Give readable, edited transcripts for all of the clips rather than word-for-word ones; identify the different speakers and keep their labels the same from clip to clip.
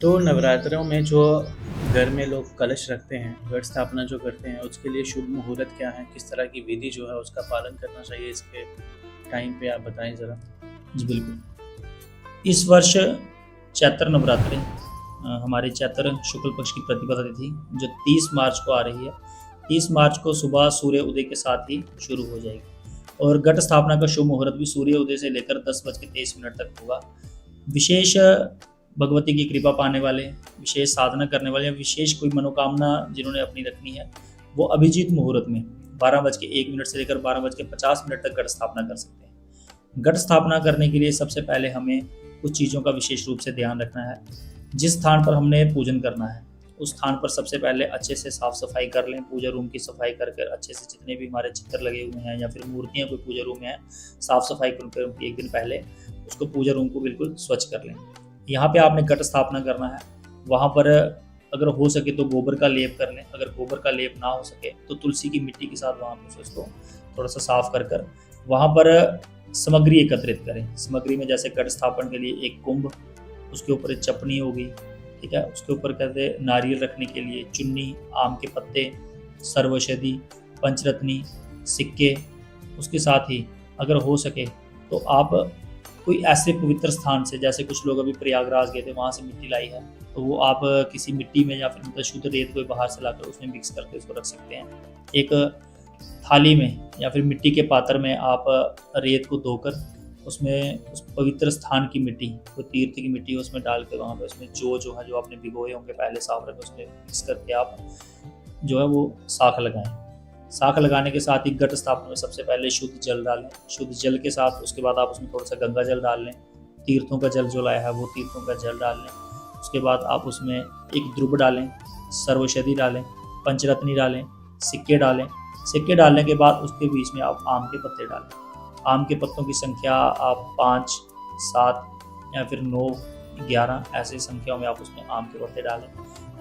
Speaker 1: तो नवरात्रों में जो घर में लोग कलश रखते हैं, घट स्थापना जो करते हैं, उसके लिए शुभ मुहूर्त क्या है? किस तरह की विधि जो है उसका पालन करना चाहिए इसके टाइम पे आप बताएँ ज़रा?
Speaker 2: जी बिल्कुल। इस वर्ष चैत्र नवरात्रि हमारे चैत्र शुक्ल पक्ष की प्रतिपदा तिथि जो 30 मार्च को आ रही है। 30 मार्च को सुबह सूर्य उदय के साथ ही शुरू हो जाएगी और घट स्थापना का शुभ मुहूर्त भी सूर्य उदय से लेकर 10:23 तक होगा। विशेष भगवती की कृपा पाने वाले, विशेष साधना करने वाले या विशेष कोई मनोकामना जिन्होंने अपनी रखनी है, वो अभिजीत मुहूर्त में 12:01 से लेकर 12:50 तक घट स्थापना कर सकते हैं। घट स्थापना करने के लिए सबसे पहले हमें कुछ चीज़ों का विशेष रूप से ध्यान रखना है। जिस स्थान पर हमने पूजन करना है, उस स्थान पर सबसे पहले अच्छे से साफ सफाई कर लें। पूजा रूम की सफाई कर कर अच्छे से जितने भी हमारे चित्र लगे हुए हैं या फिर मूर्तियाँ कोई पूजा रूम में है, साफ सफाई करके एक दिन पहले उसको पूजा रूम को बिल्कुल स्वच्छ कर लें। यहाँ पे आपने घट स्थापना करना है, वहाँ पर अगर हो सके तो गोबर का लेप कर लें। अगर गोबर का लेप ना हो सके तो तुलसी की मिट्टी के साथ वहाँ पर उसको थोड़ा सा साफ कर कर वहाँ पर सामग्री एकत्रित करें। सामग्री में जैसे घट स्थापन के लिए एक कुंभ, उसके ऊपर एक चपनी होगी, ठीक है। उसके ऊपर कहते हैं नारियल रखने के लिए चुन्नी, आम के पत्ते, सर्वौषधि, पंचरत्नी, सिक्के। उसके साथ ही अगर हो सके तो आप कोई ऐसे पवित्र स्थान से, जैसे कुछ लोग अभी प्रयागराज गए थे, वहाँ से मिट्टी लाई है, तो वो आप किसी मिट्टी में या फिर मतलब शुद्ध रेत कोई बाहर से लाकर उसमें मिक्स करके उसको रख सकते हैं। एक थाली में या फिर मिट्टी के पात्र में आप रेत को धोकर उसमें उस पवित्र स्थान की मिट्टी, कोई तीर्थ की मिट्टी उसमें डाल के वहाँ पे उसमें जो है जो आपने भिगोए होंगे पहले साफ रखें, उसमें मिक्स करके आप जो है वो साख लगाएं। साख लगाने के साथ ही घट स्थापना में सबसे पहले शुद्ध जल डालें। शुद्ध जल के साथ उसके बाद आप उसमें थोड़ा सा गंगा जल डाल लें। तीर्थों का जल जो लाया है वो तीर्थों का जल डाल लें। उसके बाद आप उसमें एक ध्रुव डालें, सर्वौषधि डालें, पंचरत्नी डालें, सिक्के डालें। सिक्के डालने के बाद उसके बीच में आप आम के पत्ते डालें। आम के पत्तों की संख्या आप 5, 7 या फिर 9, 11 ऐसे संख्याओं में आप उसमें आम के पत्ते डालें।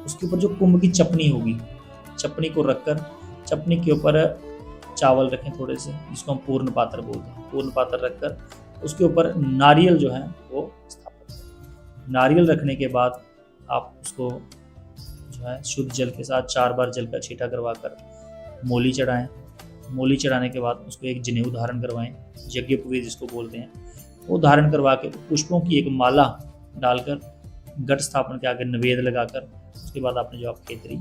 Speaker 2: उसके ऊपर जो कुंभ की चपनी होगी, चपनी को रखकर चपनी के ऊपर चावल रखें थोड़े से, जिसको हम पूर्ण पात्र बोलते हैं। पूर्ण पात्र रखकर उसके ऊपर नारियल जो है वो स्थापित करें। नारियल रखने के बाद आप उसको जो है शुद्ध जल के साथ 4 बार जल का छींटा करवा कर मोली चढ़ाएं। मोली चढ़ाने के बाद उसको एक जनेऊ धारण करवाएं, यज्ञोपवीत जिसको बोलते हैं, वो धारण करवा के पुष्पों की एक माला डालकर घट स्थापन के आगे नवेद लगाकर उसके बाद आपने जो आप खेतरी